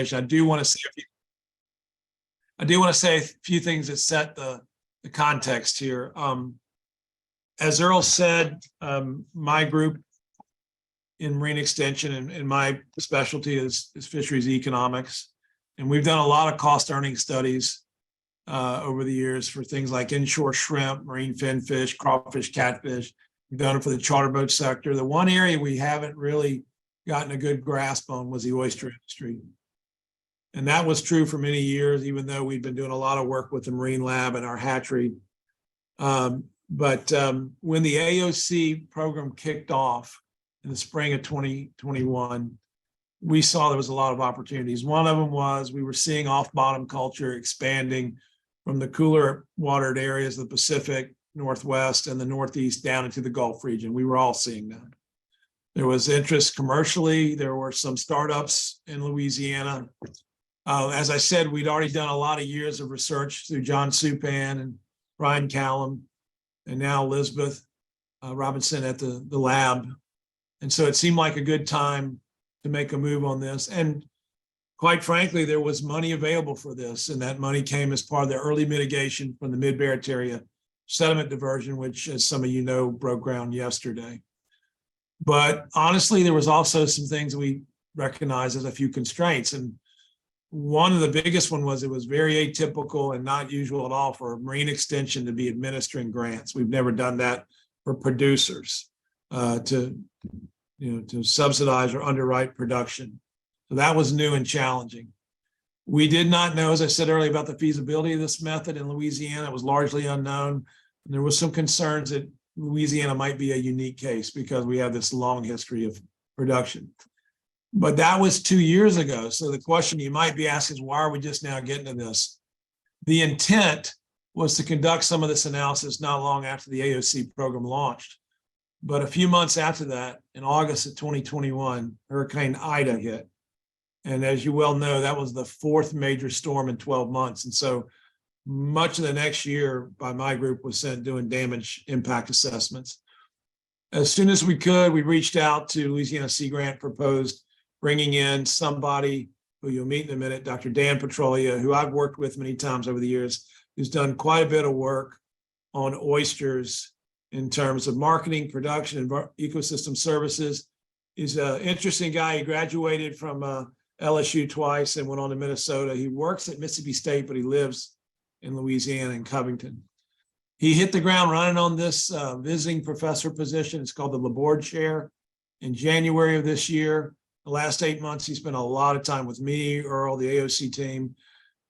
I do want to say a few things that set the context here. As Earl said, my group in marine extension and my specialty is fisheries economics. And we've done a lot of cost earning studies over the years for things like inshore shrimp, marine finfish, crawfish, catfish. We've done it for the charter boat sector. The one area we haven't really gotten a good grasp on was the oyster industry. And that was true for many years, even though we've been doing a lot of work with the Marine Lab and our hatchery. But when the AOC program kicked off in the spring of 2021, we saw there was a lot of opportunities. One of them was we were seeing off-bottom culture expanding from the cooler watered areas of the Pacific Northwest and the Northeast down into the Gulf region. We were all seeing that. There was interest commercially. There were some startups in Louisiana. As I said, we'd already done a lot of years of research through John Supan and Brian Callum, and now Elizabeth Robinson at the lab. And so it seemed like a good time to make a move on this. And quite frankly, there was money available for this. And that money came as part of the early mitigation from the Mid-Barataria sediment diversion, which, as some of you know, broke ground yesterday. But honestly, there was also some things we recognized as a few constraints. And one of the biggest one was it was very atypical and not usual at all for marine extension to be administering grants. We've never done that for producers to subsidize or underwrite production. So that was new and challenging. We did not know, as I said earlier, about the feasibility of this method in Louisiana. It was largely unknown. And there was some concerns that Louisiana might be a unique case because we have this long history of production. But that was 2 years ago. So the question you might be asking is, why are we just now getting to this? The intent was to conduct some of this analysis not long after the AOC program launched. But a few months after that, in August of 2021, Hurricane Ida hit. And as you well know, that was the fourth major storm in 12 months. And so much of the next year by my group was spent doing damage impact assessments. As soon as we could, we reached out to Louisiana Sea Grant, proposed bringing in somebody who you'll meet in a minute, Dr. Dan Petrolia, who I've worked with many times over the years, who's done quite a bit of work on oysters in terms of marketing, production, and ecosystem services. He's an interesting guy. He graduated from LSU twice and went on to Minnesota. He works at Mississippi State, but he lives in Louisiana in Covington. He hit the ground running on this visiting professor position. It's called the Laborde Chair. In January of this year, the last 8 months, he spent a lot of time with me, Earl, the AOC team,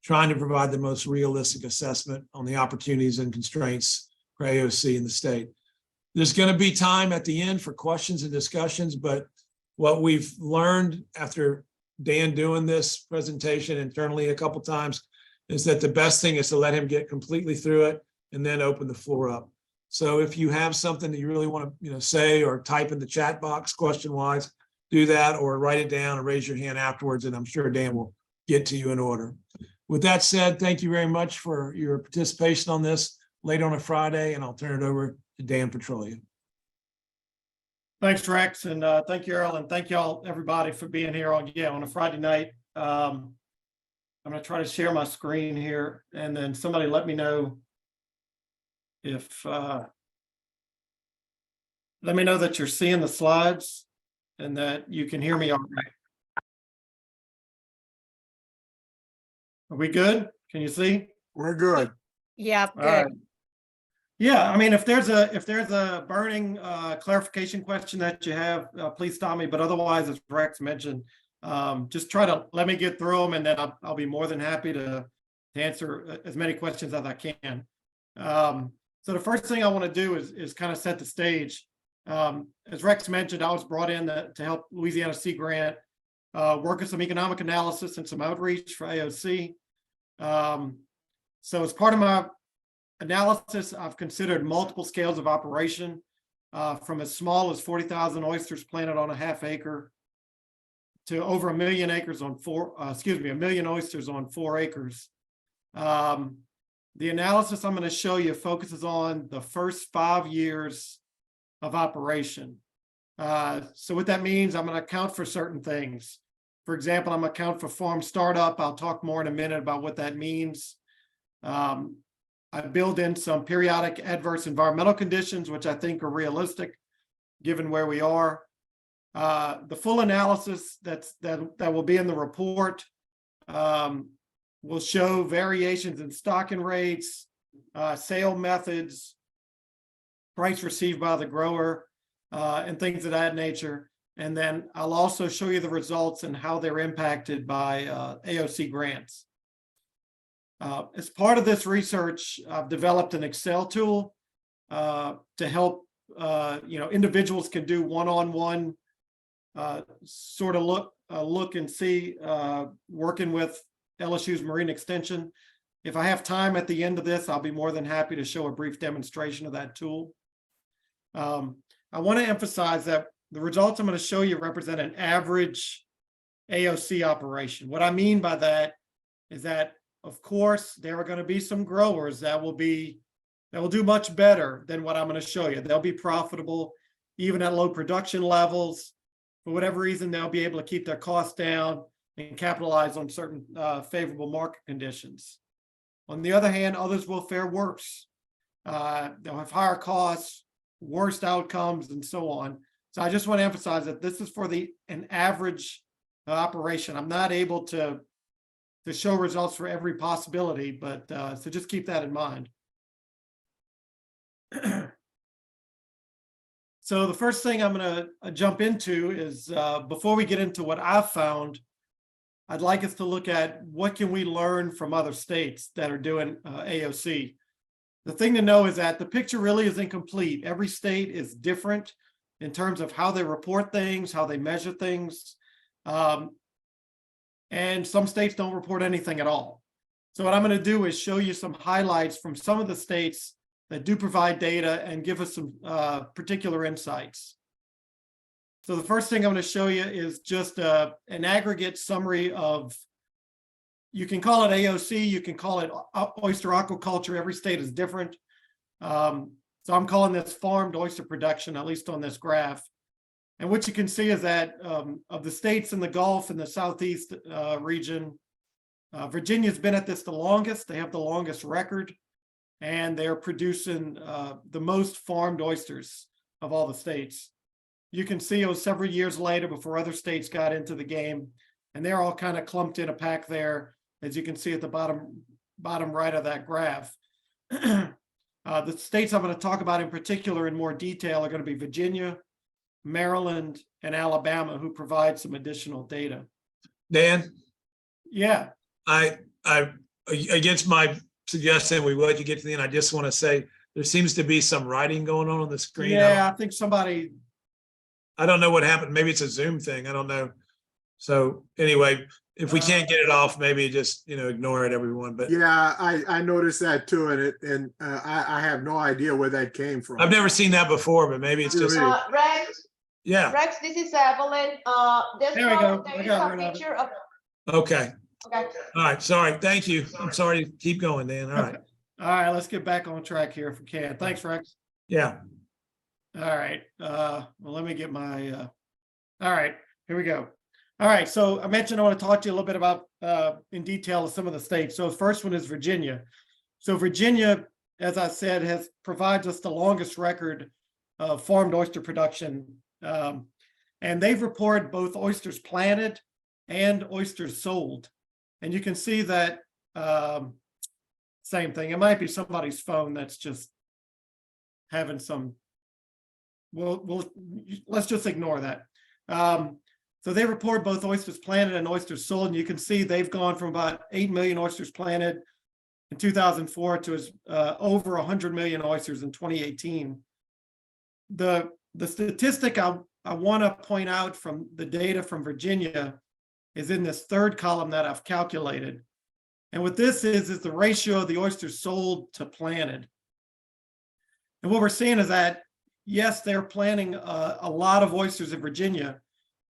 trying to provide the most realistic assessment on the opportunities and constraints for AOC in the state. There's going to be time at the end for questions and discussions, but what we've learned after Dan doing this presentation internally a couple times is that the best thing is to let him get completely through it and then open the floor up. So if you have something that you really want to say or type in the chat box question-wise, do that or write it down and raise your hand afterwards, and I'm sure Dan will get to you in order. With that said, thank you very much for your participation on this late on a Friday, and I'll turn it over to Dan Petrolia. Thanks, Rex, and thank you, Earl, and thank you all, everybody, for being here on a Friday night. I'm going to try to share my screen here, and then somebody let me know if let me know that you're seeing the slides and that you can hear me all right. Are we good? Can you see? We're good. Yeah, All good. right. Yeah, I mean, if there's a burning clarification question that you have, please stop me. But otherwise, as Rex mentioned, just try to let me get through them, and then I'll be more than happy to answer as many questions as I can. So the first thing I want to do is kind of set the stage. As Rex mentioned, I was brought in to help Louisiana Sea Grant work on some economic analysis and some outreach for AOC. So as part of my analysis, I've considered multiple scales of operation, from as small as 40,000 oysters planted on a half acre to over 1 million acres on 1 million oysters on 4 acres. The analysis I'm going to show you focuses on the first 5 years of operation. So what that means, I'm going to account for certain things. For example, I'm account for farm startup. I'll talk more in a minute about what that means. I build in some periodic adverse environmental conditions, which I think are realistic given where we are. The full analysis that will be in the report will show variations in stocking rates, sale methods, price received by the grower, and things of that nature. And then I'll also show you the results and how they're impacted by AOC grants. As part of this research, I've developed an Excel tool to help, individuals can do one-on-one sort of look and see, working with LSU's Marine Extension. If I have time at the end of this, I'll be more than happy to show a brief demonstration of that tool. I want to emphasize that the results I'm going to show you represent an average AOC operation. What I mean by that is that, of course, there are going to be some growers that will do much better than what I'm going to show you. They'll be profitable even at low production levels. For whatever reason, they'll be able to keep their costs down and capitalize on certain favorable market conditions. On the other hand, others will fare worse. They'll have higher costs, worst outcomes, and so on. So I just want to emphasize that this is for an average operation. I'm not able to show results for every possibility, but so just keep that in mind. So the first thing I'm going to jump into is before we get into what I've found, I'd like us to look at what can we learn from other states that are doing AOC. The thing to know is that the picture really is incomplete. Every state is different in terms of how they report things, how they measure things. And some states don't report anything at all. So what I'm going to do is show you some highlights from some of the states that do provide data and give us some particular insights. So the first thing I'm going to show you is just an aggregate summary of, you can call it AOC, you can call it oyster aquaculture. Every state is different. So I'm calling this farmed oyster production, at least on this graph. And what you can see is that of the states in the Gulf and the Southeast region, Virginia's been at this the longest. They have the longest record, and they're producing the most farmed oysters of all the states. You can see it was several years later before other states got into the game, and they're all kind of clumped in a pack there, as you can see at the bottom right of that graph. The states I'm going to talk about in particular in more detail are going to be Virginia, Maryland, and Alabama, who provide some additional data. Dan, Yeah. I against my suggestion, we let you get to the end. I just want to say there seems to be some writing going on the screen. Yeah, I think somebody. I don't know what happened. Maybe it's a Zoom thing. I don't know. So anyway, if we can't get it off, maybe just, ignore it, everyone. But Yeah, I noticed that too, and I have no idea where that came from. I've never seen that before, but maybe it's just, Rex, yeah. Rex, this is Evelyn. There we go. There I is got a rid of it. picture of. Okay. Okay. All right. Sorry. Thank you. I'm sorry. Keep going, Dan. All right. All right, let's get back on track here if we can. Thanks, Rex. Yeah. All right. Well, let me get my. All right, here we go. All right, so I mentioned I want to talk to you a little bit about in detail some of the states. So the first one is Virginia. So Virginia, as I said, provides us the longest record of farmed oyster production, and they've reported both oysters planted and oysters sold. And you can see that same thing. It might be somebody's phone that's just having some. Let's just ignore that. So they report both oysters planted and oysters sold, and you can see they've gone from about 8 million oysters planted in 2004 to over 100 million oysters in 2018. The statistic I want to point out from the data from Virginia is in this third column that I've calculated. And what this is the ratio of the oysters sold to planted. And what we're seeing is that, yes, they're planting a lot of oysters in Virginia.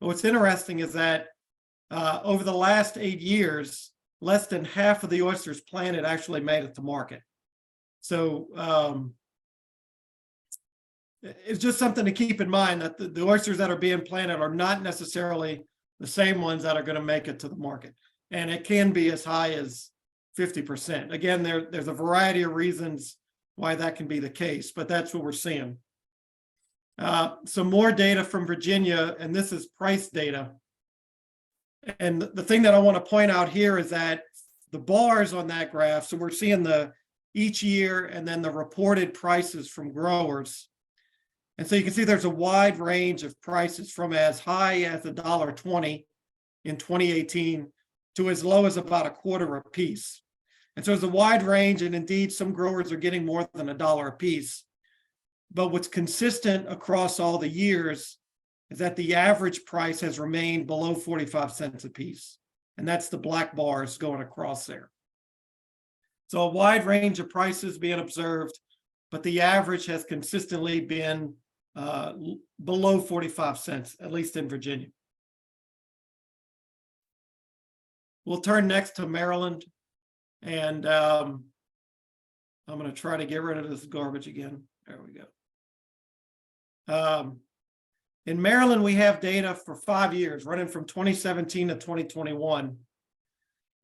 But what's interesting is that over the last 8 years, less than half of the oysters planted actually made it to market. So it's just something to keep in mind, that the oysters that are being planted are not necessarily the same ones that are going to make it to the market. And it can be as high as 50%. Again, there's a variety of reasons why that can be the case, but that's what we're seeing. Some more data from Virginia, and this is price data. And the thing that I want to point out here is that the bars on that graph, so we're seeing each year and then the reported prices from growers. And so you can see there's a wide range of prices from as high as $1.20 in 2018 to as low as about a quarter a piece. And so there's a wide range, and indeed some growers are getting more than $1 a piece. But what's consistent across all the years is that the average price has remained below 45 cents a piece. And that's the black bars going across there. So a wide range of prices being observed, but the average has consistently been below 45 cents, at least in Virginia. We'll turn next to Maryland. And I'm going to try to get rid of this garbage again. There we go. In Maryland, we have data for 5 years, running from 2017 to 2021.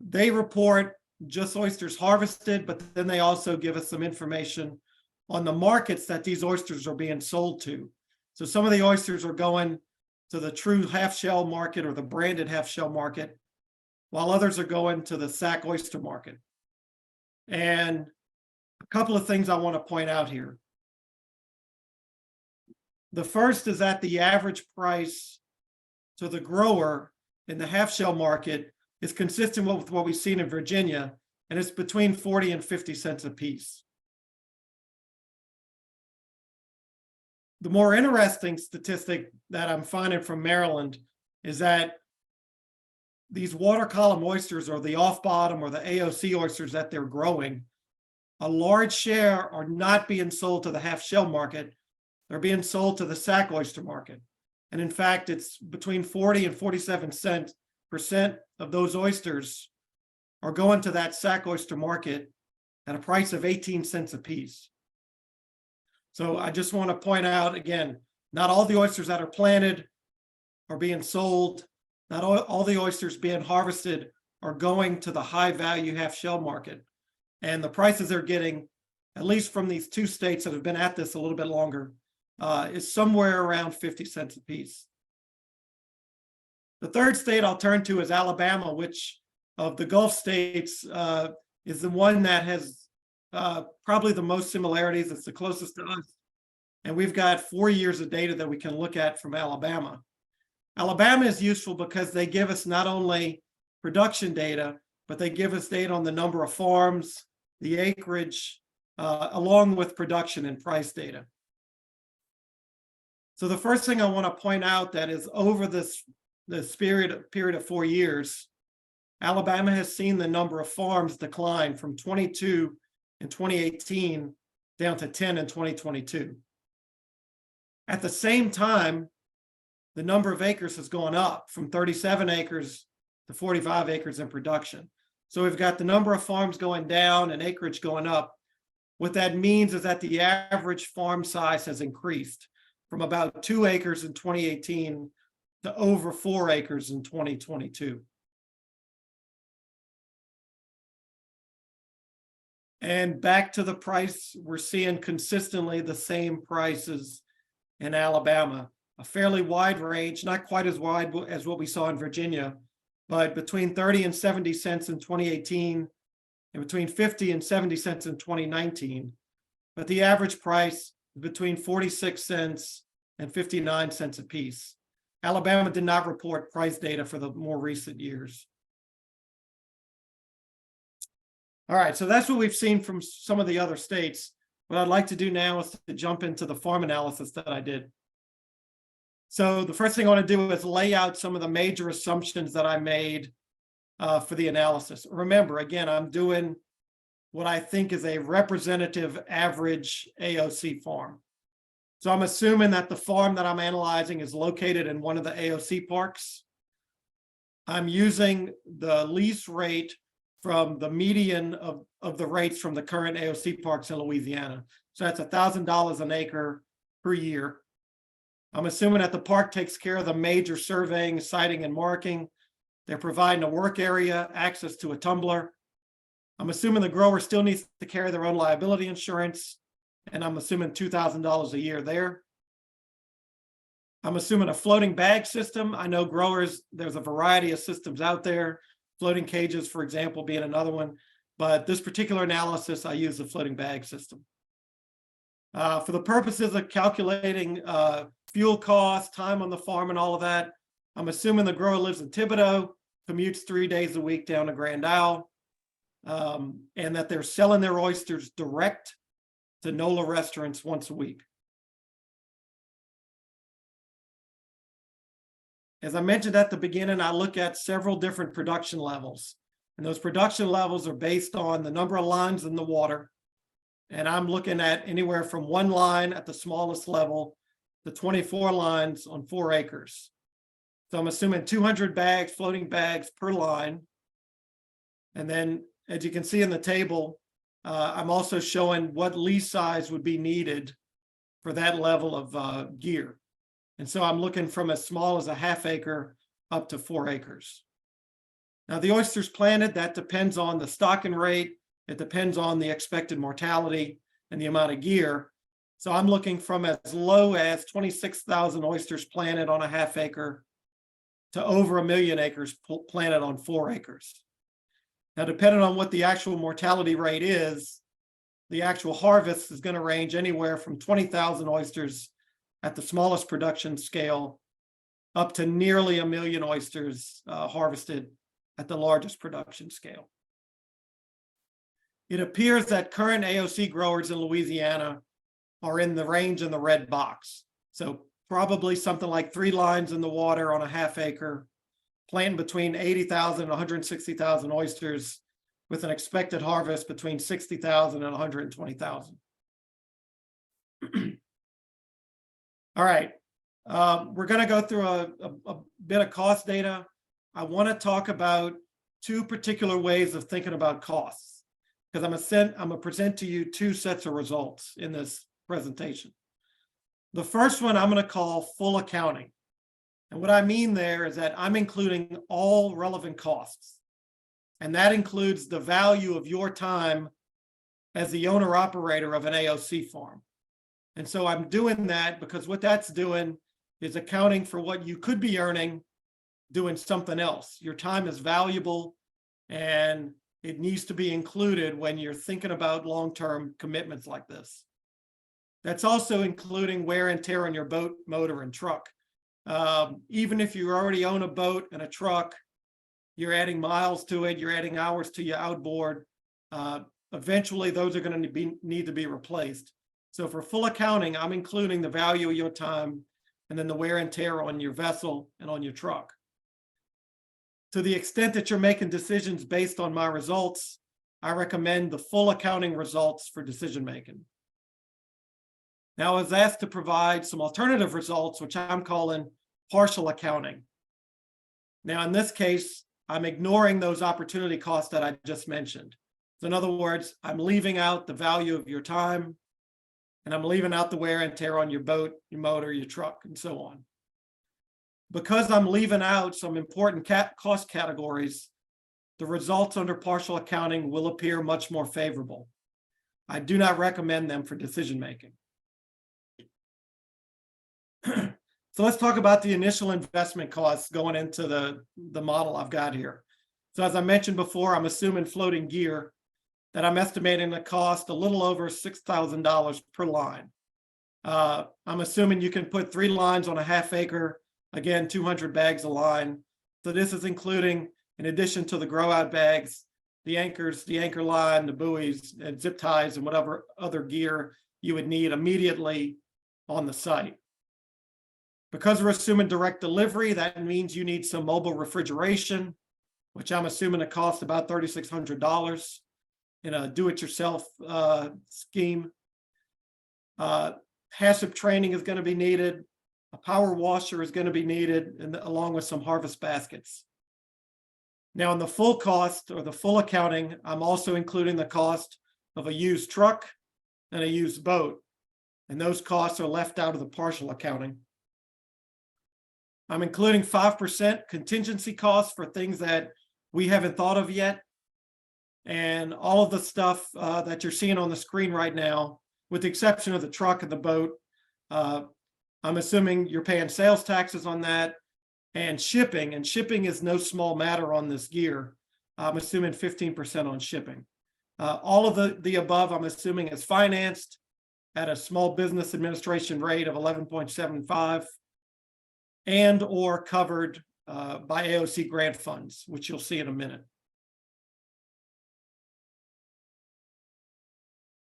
They report just oysters harvested, but then they also give us some information on the markets that these oysters are being sold to. So some of the oysters are going to the true half-shell market or the branded half-shell market, while others are going to the sack oyster market. And a couple of things I want to point out here. The first is that the average price to the grower in the half-shell market is consistent with what we've seen in Virginia, and it's between 40 and 50 cents a piece. The more interesting statistic that I'm finding from Maryland is that these water column oysters, or the off-bottom or the AOC oysters that they're growing, a large share are not being sold to the half-shell market. They're being sold to the sack oyster market. And in fact, it's between 40 and 47% of those oysters are going to that sack oyster market at a price of 18 cents a piece. So I just want to point out again, not all the oysters that are planted are being sold. Not all the oysters being harvested are going to the high value half shell market. And the prices they're getting, at least from these two states that have been at this a little bit longer, is somewhere around 50 cents a piece. The third state I'll turn to is Alabama, which of the Gulf states is the one that has probably the most similarities. It's the closest to us. And we've got 4 years of data that we can look at from Alabama. Alabama is useful because they give us not only production data, but they give us data on the number of farms, the acreage, along with production and price data. So the first thing I want to point out that is over this period of 4 years, Alabama has seen the number of farms decline from 22 in 2018 down to 10 in 2022. At the same time, the number of acres has gone up from 37 acres to 45 acres in production. So we've got the number of farms going down and acreage going up. What that means is that the average farm size has increased from about 2 acres in 2018 to over 4 acres in 2022. And back to the price, we're seeing consistently the same prices in Alabama, a fairly wide range, not quite as wide as what we saw in Virginia, but between 30 and 70 cents in 2018 and between 50 and 70 cents in 2019. But the average price is between 46 cents and 59 cents a piece. Alabama did not report price data for the more recent years. All right, so that's what we've seen from some of the other states. What I'd like to do now is to jump into the farm analysis that I did. So the first thing I want to do is lay out some of the major assumptions that I made for the analysis. Remember, again, I'm doing what I think is a representative average AOC farm. So I'm assuming that the farm that I'm analyzing is located in one of the AOC parks. I'm using the lease rate from the median of the rates from the current AOC parks in Louisiana. So that's $1,000 an acre per year. I'm assuming that the park takes care of the major surveying, siting, and marking. They're providing a work area, access to a tumbler. I'm assuming the grower still needs to carry their own liability insurance, and I'm assuming $2,000 a year there. I'm assuming a floating bag system. I know growers, there's a variety of systems out there, floating cages, for example, being another one. But this particular analysis, I use the floating bag system. For the purposes of calculating fuel costs, time on the farm, and all of that, I'm assuming the grower lives in Thibodaux, commutes 3 days a week down to Grand Isle, and that they're selling their oysters direct to NOLA restaurants once a week. As I mentioned at the beginning, I look at several different production levels, and those production levels are based on the number of lines in the water. And I'm looking at anywhere from 1 line at the smallest level to 24 lines on 4 acres. So I'm assuming 200 bags, floating bags per line. And then, as you can see in the table, I'm also showing what lease size would be needed for that level of gear. And so I'm looking from as small as a ½ acre up to 4 acres. Now, the oysters planted, that depends on the stocking rate. It depends on the expected mortality and the amount of gear. So I'm looking from as low as 26,000 oysters planted on a ½ acre to over 1 million acres planted on 4 acres. Now, depending on what the actual mortality rate is, the actual harvest is going to range anywhere from 20,000 oysters at the smallest production scale up to nearly 1 million oysters harvested at the largest production scale. It appears that current AOC growers in Louisiana are in the range in the red box. So probably something like 3 lines in the water on a ½ acre, planting between 80,000 and 160,000 oysters with an expected harvest between 60,000 and 120,000. All right, we're going to go through a bit of cost data. I want to talk about 2 particular ways of thinking about costs, because I'm going to present to you 2 sets of results in this presentation. The first one I'm going to call full accounting. And what I mean there is that I'm including all relevant costs. And that includes the value of your time as the owner operator of an AOC farm. And so I'm doing that because what that's doing is accounting for what you could be earning doing something else. Your time is valuable and it needs to be included when you're thinking about long-term commitments like this. That's also including wear and tear on your boat, motor, and truck. Even if you already own a boat and a truck, you're adding miles to it, you're adding hours to your outboard. Eventually, those are going to need to be replaced. So for full accounting, I'm including the value of your time and then the wear and tear on your vessel and on your truck. To the extent that you're making decisions based on my results, I recommend the full accounting results for decision making. Now, I was asked to provide some alternative results, which I'm calling partial accounting. Now, in this case, I'm ignoring those opportunity costs that I just mentioned. So in other words, I'm leaving out the value of your time, and I'm leaving out the wear and tear on your boat, your motor, your truck, and so on. Because I'm leaving out some important cost categories, the results under partial accounting will appear much more favorable. I do not recommend them for decision making. So let's talk about the initial investment costs going into the model I've got here. So as I mentioned before, I'm assuming floating gear, that I'm estimating the cost a little over $6,000 per line. I'm assuming you can put 3 lines on a ½ acre, again, 200 bags a line. So this is including, in addition to the grow out bags, the anchors, the anchor line, the buoys, and zip ties, and whatever other gear you would need immediately on the site. Because we're assuming direct delivery, that means you need some mobile refrigeration, which I'm assuming it costs about $3,600 in a do-it-yourself scheme. HACCP training is going to be needed. A power washer is going to be needed, and along with some harvest baskets. Now, in the full cost or the full accounting, I'm also including the cost of a used truck and a used boat. And those costs are left out of the partial accounting. I'm including 5% contingency costs for things that we haven't thought of yet. And all of the stuff that you're seeing on the screen right now, with the exception of the truck and the boat, I'm assuming you're paying sales taxes on that and shipping is no small matter on this gear. I'm assuming 15% on shipping. All of the above, I'm assuming is financed at a small business administration rate of 11.75 and or covered by AOC grant funds, which you'll see in a minute.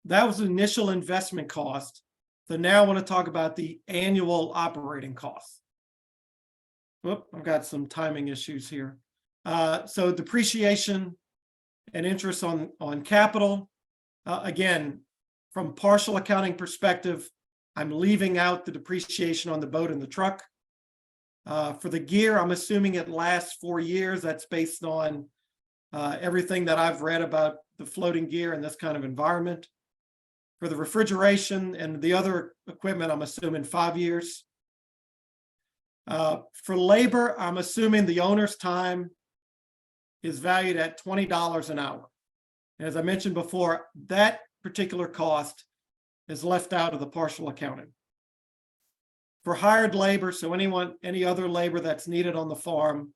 That was the initial investment cost. So now I want to talk about the annual operating costs. Whoop, I've got some timing issues here. So depreciation and interest on capital. Again, from partial accounting perspective, I'm leaving out the depreciation on the boat and the truck. For the gear, I'm assuming it lasts 4 years. That's based on everything that I've read about the floating gear in this kind of environment. For the refrigeration and the other equipment, I'm assuming 5 years. For labor, I'm assuming the owner's time is valued at $20 an hour. And as I mentioned before, that particular cost is left out of the partial accounting. For hired labor, so any other labor that's needed on the farm,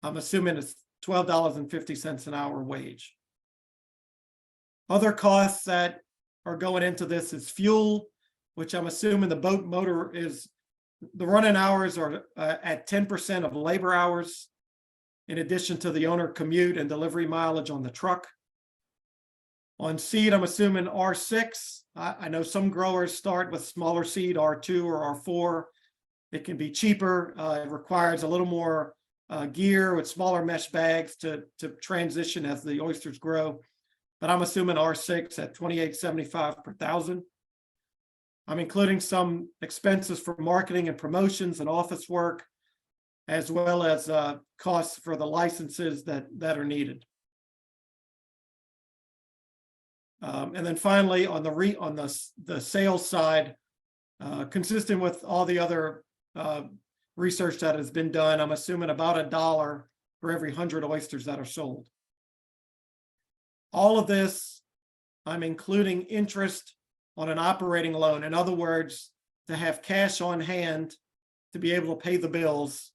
I'm assuming it's $12.50 an hour wage. Other costs that are going into this is fuel, which I'm assuming the boat motor is, the running hours are at 10% of labor hours, in addition to the owner commute and delivery mileage on the truck. On seed, I'm assuming R6. I know some growers start with smaller seed, R2 or R4. It can be cheaper. It requires a little more gear with smaller mesh bags to transition as the oysters grow. But I'm assuming R6 at $28.75 per thousand. I'm including some expenses for marketing and promotions and office work, as well as costs for the licenses that are needed. And then finally, on the sales side, consistent with all the other research that has been done, I'm assuming about $1 for every 100 oysters that are sold. All of this, I'm including interest on an operating loan. In other words, to have cash on hand to be able to pay the bills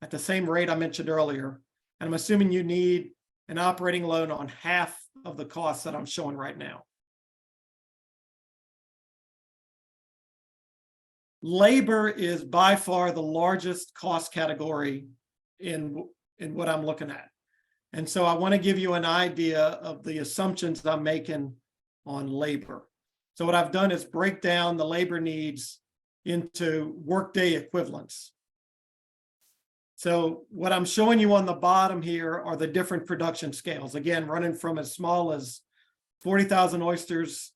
at the same rate I mentioned earlier. And I'm assuming you need an operating loan on half of the costs that I'm showing right now. Labor is by far the largest cost category in what I'm looking at. And so I want to give you an idea of the assumptions I'm making on labor. So what I've done is break down the labor needs into workday equivalents. So what I'm showing you on the bottom here are the different production scales. Again, running from as small as 40,000 oysters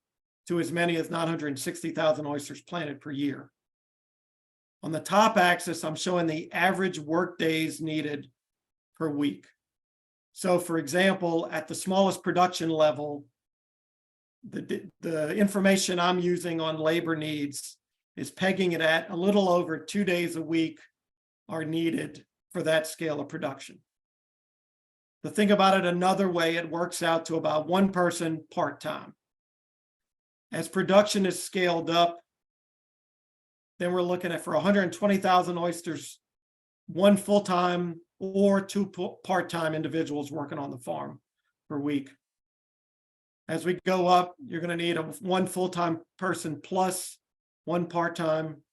to as many as 960,000 oysters planted per year. On the top axis, I'm showing the average work days needed per week. So for example, at the smallest production level, the information I'm using on labor needs is pegging it at a little over 2 days a week are needed for that scale of production. To think about it another way, it works out to about 1 person part-time. As production is scaled up, then we're looking at for 120,000 oysters, 1 full-time or 2 part-time individuals working on the farm per week. As we go up, you're going to need 1 full-time person plus 1 part-time,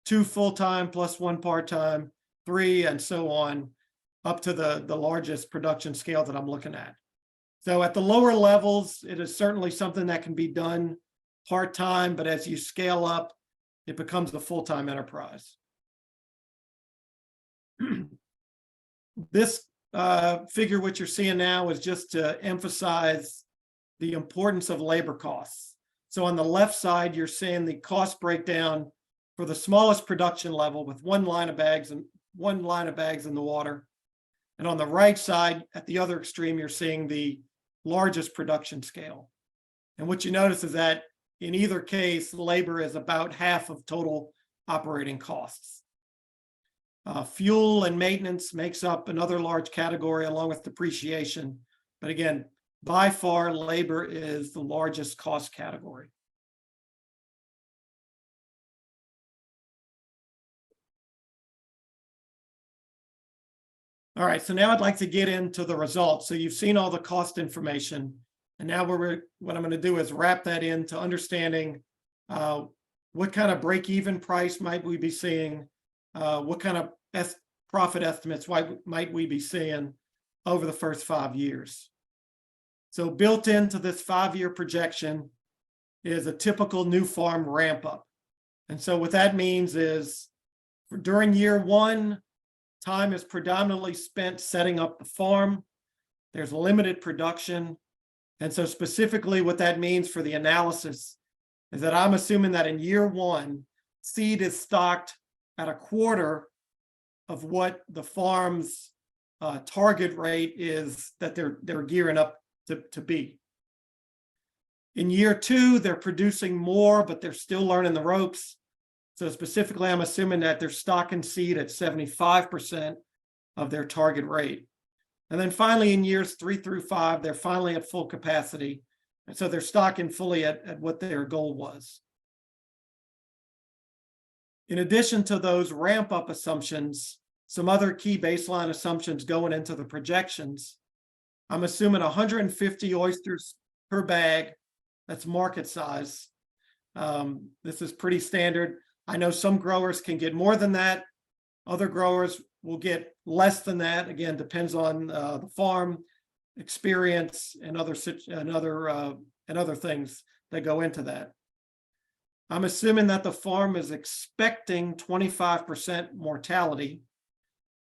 2 full-time plus 1 part-time, 3, and so on, up to the largest production scale that I'm looking at. So at the lower levels, it is certainly something that can be done part-time, but as you scale up, it becomes a full-time enterprise. This figure, which you're seeing now, is just to emphasize the importance of labor costs. So on the left side, you're seeing the cost breakdown for the smallest production level with 1 line of bags in the water. And on the right side, at the other extreme, you're seeing the largest production scale. And what you notice is that in either case, labor is about half of total operating costs. Fuel and maintenance makes up another large category along with depreciation. But again, by far, labor is the largest cost category. All right, so now I'd like to get into the results. So you've seen all the cost information. And now what I'm going to do is wrap that into understanding what kind of break-even price might we be seeing, what kind of profit estimates might we be seeing over the first 5 years. So built into this 5-year projection is a typical new farm ramp up. And so what that means is during year 1, time is predominantly spent setting up the farm. There's limited production. And so specifically what that means for the analysis is that I'm assuming that in year 1, seed is stocked at a quarter of what the farm's target rate is that they're gearing up to be. In year 2, they're producing more, but they're still learning the ropes. So specifically, I'm assuming that they're stocking seed at 75% of their target rate. And then finally, in years 3 through 5, they're finally at full capacity. And so they're stocking fully at what their goal was. In addition to those ramp up assumptions, some other key baseline assumptions going into the projections. I'm assuming 150 oysters per bag. That's market size. This is pretty standard. I know some growers can get more than that. Other growers will get less than that. Again, depends on the farm experience and other things that go into that. I'm assuming that the farm is expecting 25% mortality.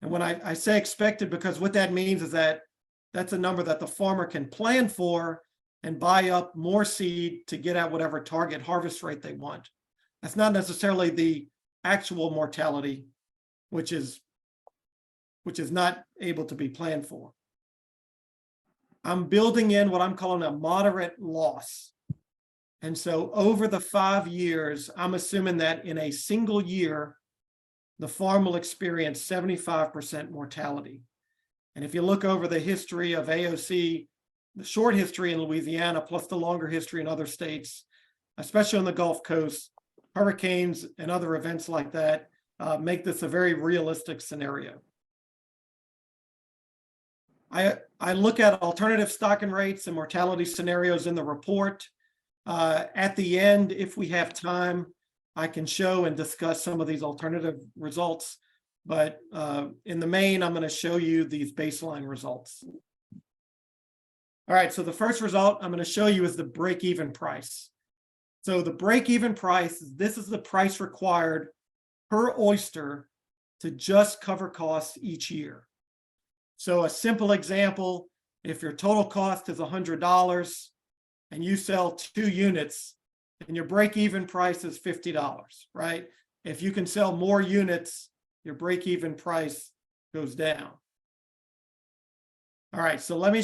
And when I say expected, because what that means is that that's a number that the farmer can plan for and buy up more seed to get at whatever target harvest rate they want. That's not necessarily the actual mortality, which is not able to be planned for. I'm building in what I'm calling a moderate loss. And so over the 5 years, I'm assuming that in a single year, the farm will experience 75% mortality. And if you look over the history of AOC, the short history in Louisiana, plus the longer history in other states, especially on the Gulf Coast, hurricanes and other events like that make this a very realistic scenario. I look at alternative stocking rates and mortality scenarios in the report. At the end, if we have time, I can show and discuss some of these alternative results. But in the main, I'm going to show you these baseline results. All right, so the first result I'm going to show you is the break-even price. So the break-even price, this is the price required per oyster to just cover costs each year. So a simple example, if your total cost is $100 and you sell 2 units, then your break-even price is $50, right? If you can sell more units, your break-even price goes down. All right, so let me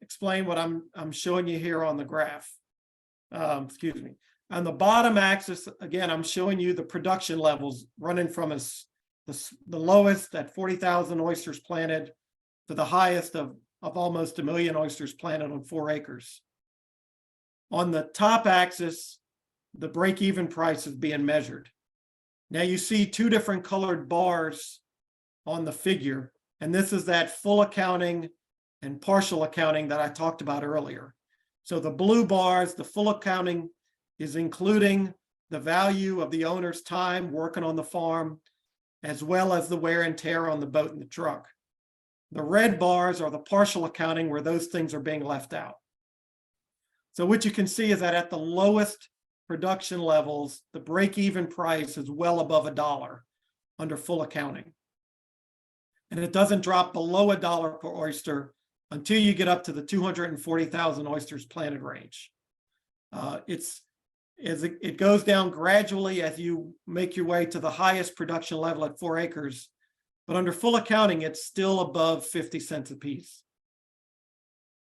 explain what I'm showing you here on the graph. Excuse me. On the bottom axis, again, I'm showing you the production levels running from the lowest at 40,000 oysters planted to the highest of almost 1 million oysters planted on 4 acres. On the top axis, the break-even price is being measured. Now you see 2 different colored bars on the figure, and this is that full accounting and partial accounting that I talked about earlier. So the blue bars, the full accounting is including the value of the owner's time working on the farm, as well as the wear and tear on the boat and the truck. The red bars are the partial accounting where those things are being left out. So what you can see is that at the lowest production levels, the break-even price is well above $1 under full accounting. And it doesn't drop below $1 per oyster until you get up to the 240,000 oysters planted range. It goes down gradually as you make your way to the highest production level at 4 acres, but under full accounting, it's still above 50 cents a piece.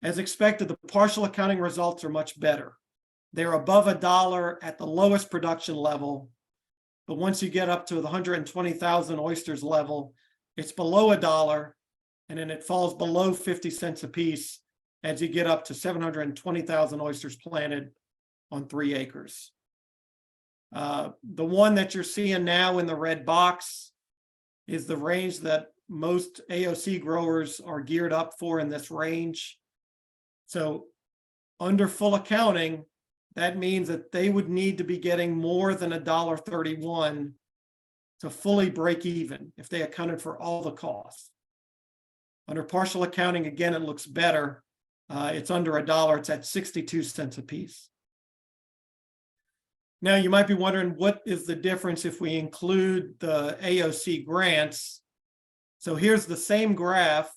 As expected, the partial accounting results are much better. They're above $1 at the lowest production level, But once you get up to the 120,000 oysters level, it's below $1, and then it falls below 50 cents a piece as you get up to 720,000 oysters planted on 3 acres. The one that you're seeing now in the red box is the range that most AOC growers are geared up for in this range. So under full accounting, that means that they would need to be getting more than $1.31 to fully break even if they accounted for all the costs. Under partial accounting, again, it looks better. It's under $1, it's at 62 cents a piece. Now, you might be wondering, what is the difference if we include the AOC grants? So here's the same graph,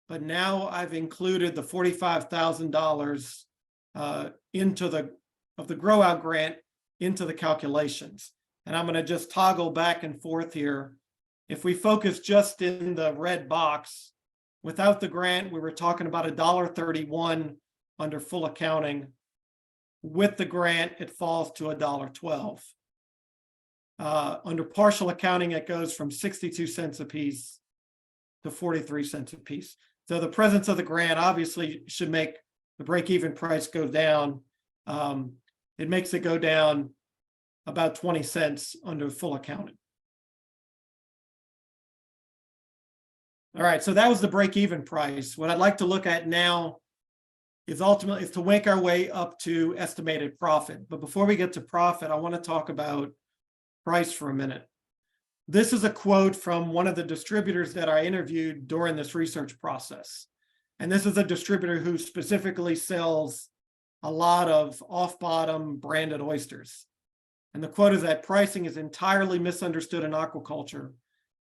but now I've included the $45,000 into the grow out grant into the calculations. And I'm going to just toggle back and forth here. If we focus just in the red box, without the grant, we were talking about $1.31 under full accounting. With the grant, it falls to $1.12. Under partial accounting, it goes from 62 cents a piece to 43 cents a piece. So the presence of the grant obviously should make the break-even price go down. It makes it go down about 20 cents under full accounting. All right, so that was the break-even price. What I'd like to look at now is ultimately to make our way up to estimated profit. But before we get to profit, I want to talk about price for a minute. This is a quote from one of the distributors that I interviewed during this research process. And this is a distributor who specifically sells a lot of off-bottom branded oysters. And the quote is that pricing is entirely misunderstood in aquaculture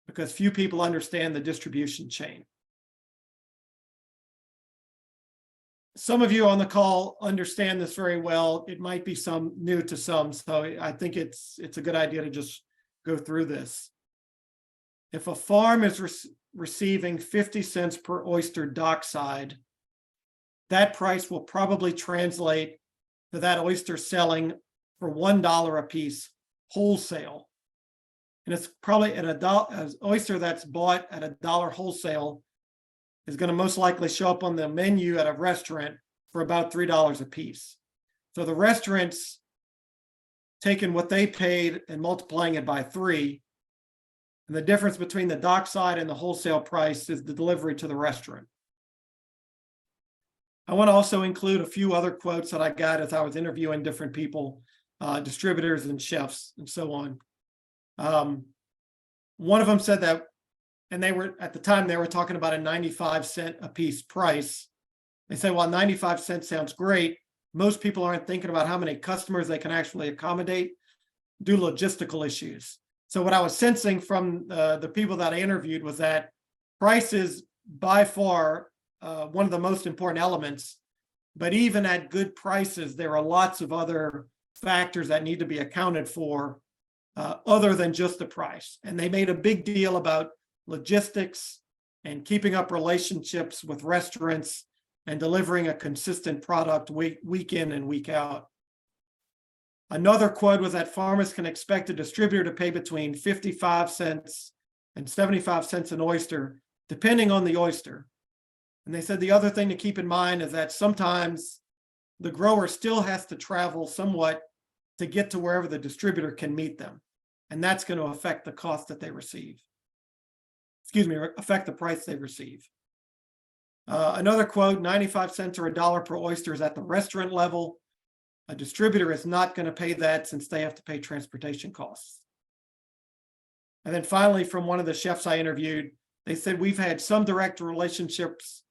because few people understand the distribution chain. Some of you on the call understand this very well. It might be some new to some, so I think it's a good idea to just go through this. If a farm is receiving 50 cents per oyster dockside, that price will probably translate to that oyster selling for $1 a piece wholesale. And it's probably at an oyster that's bought at $1 wholesale is going to most likely show up on the menu at a restaurant for about $3 a piece. So the restaurant's taking what they paid and multiplying it by 3. And the difference between the dockside and the wholesale price is the delivery to the restaurant. I want to also include a few other quotes that I got as I was interviewing different people, distributors and chefs and so on. One of them said that, and they were, at the time, they were talking about a 95 cent a piece price. They said, well, 95 cents sounds great. Most people aren't thinking about how many customers they can actually accommodate due to logistical issues. So what I was sensing from the people that I interviewed was that price is by far one of the most important elements, but even at good prices, there are lots of other factors that need to be accounted for other than just the price. And they made a big deal about logistics and keeping up relationships with restaurants and delivering a consistent product week in and week out. Another quote was that farmers can expect a distributor to pay between 55 cents and 75 cents an oyster, depending on the oyster. And they said the other thing to keep in mind is that sometimes the grower still has to travel somewhat to get to wherever the distributor can meet them. And that's going to affect the cost that they receive. Affect the price they receive. Another quote, 95 cents or $1 per oyster is at the restaurant level. A distributor is not going to pay that since they have to pay transportation costs. And then finally, from one of the chefs I interviewed, they said we've had some direct relationships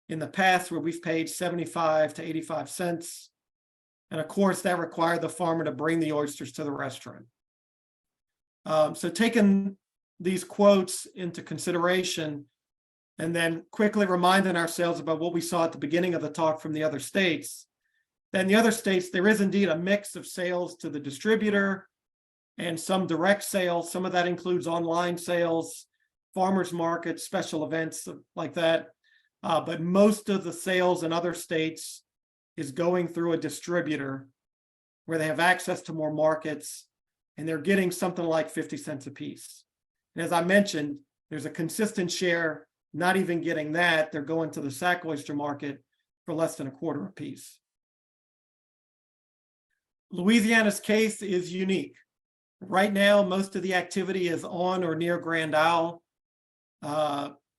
in the past where we've paid 75 to 85 cents. And of course, that required the farmer to bring the oysters to the restaurant. So taking these quotes into consideration and then quickly reminding ourselves about what we saw at the beginning of the talk from the other states, then the other states, there is indeed a mix of sales to the distributor and some direct sales. Some of that includes online sales, farmers markets, special events like that. But most of the sales in other states is going through a distributor where they have access to more markets and they're getting something like 50 cents a piece. And as I mentioned, there's a consistent share, not even getting that. They're going to the sack oyster market for less than a quarter a piece. Louisiana's case is unique. Right now, most of the activity is on or near Grand Isle.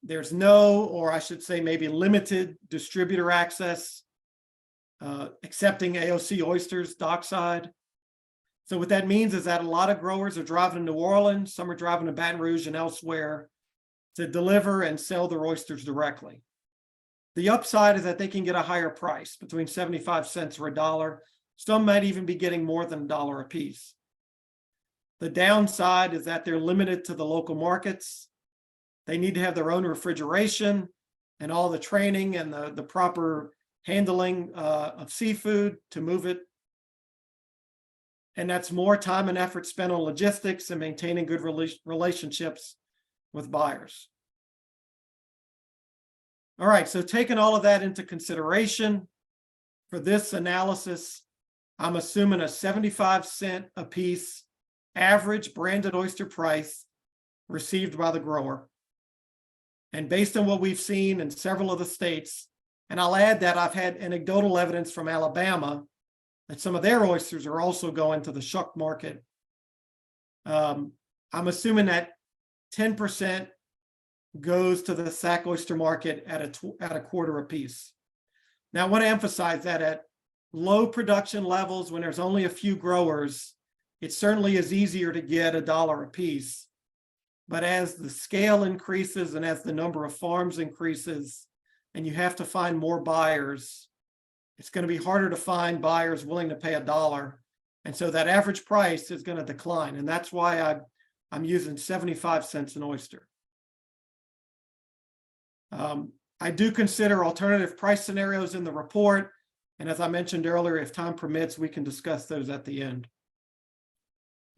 There's no, or I should say maybe limited distributor access, accepting AOC oysters dockside. So what that means is that a lot of growers are driving to New Orleans, some are driving to Baton Rouge and elsewhere to deliver and sell their oysters directly. The upside is that they can get a higher price, between 75 cents or $1. Some might even be getting more than $1 a piece. The downside is that they're limited to the local markets. They need to have their own refrigeration and all the training and the proper handling of seafood to move it. And that's more time and effort spent on logistics and maintaining good relationships with buyers. All right, so taking all of that into consideration, for this analysis, I'm assuming a 75-cent a piece average branded oyster price received by the grower. And based on what we've seen in several of the states, and I'll add that I've had anecdotal evidence from Alabama that some of their oysters are also going to the shuck market. I'm assuming that 10% goes to the sack oyster market at a quarter a piece. Now, I want to emphasize that at low production levels, when there's only a few growers, it certainly is easier to get $1 a piece. But as the scale increases and as the number of farms increases, and you have to find more buyers, it's going to be harder to find buyers willing to pay $1. And so that average price is going to decline. And that's why I'm using 75 cents an oyster. I do consider alternative price scenarios in the report. And as I mentioned earlier, if time permits, we can discuss those at the end.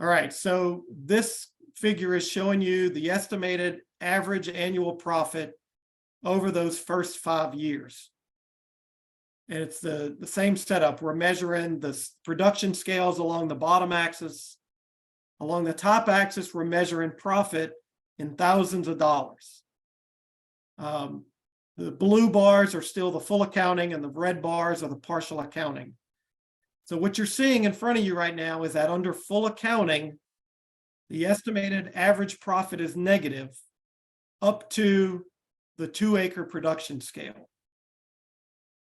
All right, so this figure is showing you the estimated average annual profit over those first 5 years. And it's the same setup. We're measuring the production scales along the bottom axis. Along the top axis, we're measuring profit in thousands of dollars. The blue bars are still the full accounting and the red bars are the partial accounting. So what you're seeing in front of you right now is that under full accounting, the estimated average profit is negative up to the 2-acre production scale.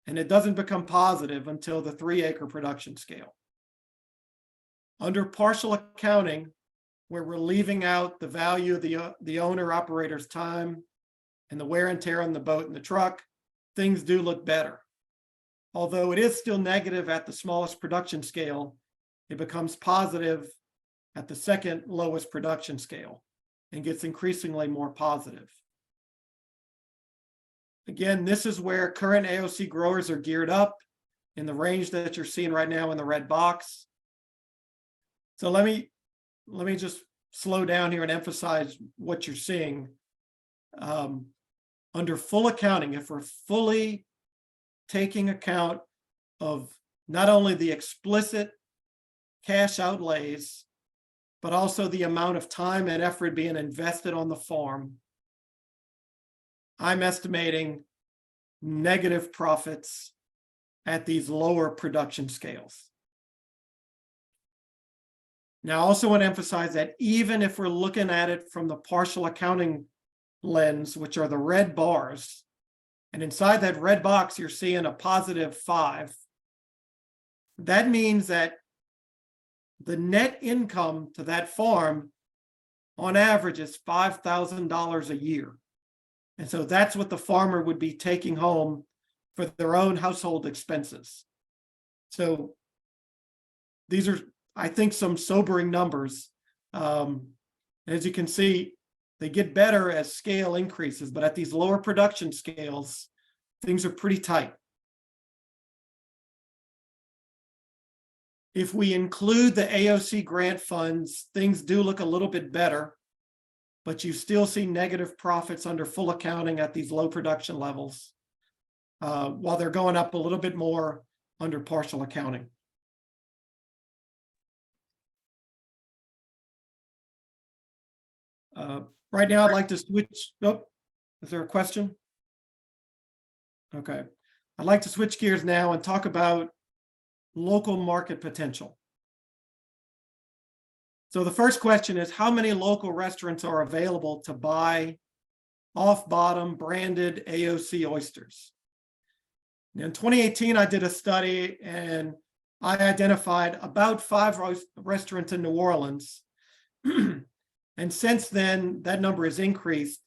And it doesn't become positive until the 3-acre production scale. Under partial accounting, where we're leaving out the value of the owner-operator's time and the wear and tear on the boat and the truck, things do look better. Although it is still negative at the smallest production scale, it becomes positive at the second lowest production scale and gets increasingly more positive. Again, this is where current AOC growers are geared up in the range that you're seeing right now in the red box. So let me just slow down here and emphasize what you're seeing. Under full accounting, if we're fully taking account of not only the explicit cash outlays, but also the amount of time and effort being invested on the farm, I'm estimating negative profits at these lower production scales. Now, I also want to emphasize that even if we're looking at it from the partial accounting lens, which are the red bars, and inside that red box, you're seeing a positive 5. That means that the net income to that farm on average is $5,000 a year. And so that's what the farmer would be taking home for their own household expenses. So these are, I think, some sobering numbers. As you can see, they get better as scale increases, but at these lower production scales, things are pretty tight. If we include the AOC grant funds, things do look a little bit better, but you still see negative profits under full accounting at these low production levels, while they're going up a little bit more under partial accounting. Right now, I'd like to switch. Oh, is there a question? Okay. I'd like to switch gears now and talk about local market potential. So the first question is, how many local restaurants are available to buy off-bottom branded AOC oysters? In 2018, I did a study and I identified about 5 restaurants in New Orleans. And since then, that number has increased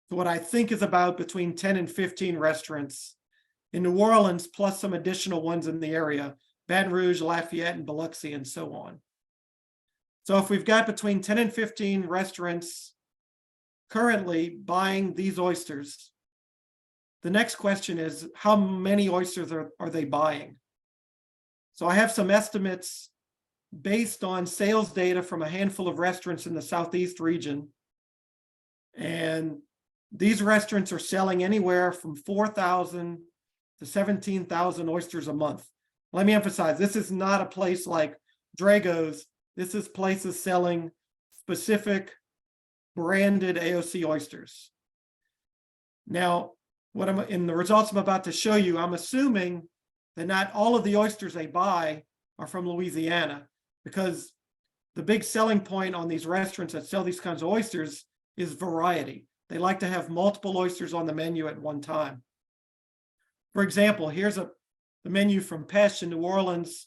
to what I think is about between 10 and 15 restaurants in New Orleans, plus some additional ones in the area, Baton Rouge, Lafayette, and Biloxi, and so on. So if we've got between 10 and 15 restaurants currently buying these oysters, the next question is, how many oysters are they buying? So I have some estimates based on sales data from a handful of restaurants in the Southeast region. And these restaurants are selling anywhere from 4,000 to 17,000 oysters a month. Let me emphasize, this is not a place like Drago's. This is places selling specific branded AOC oysters. Now, in the results I'm about to show you, I'm assuming that not all of the oysters they buy are from Louisiana, because the big selling point on these restaurants that sell these kinds of oysters is variety. They like to have multiple oysters on the menu at one time. For example, here's the menu from Peche in New Orleans.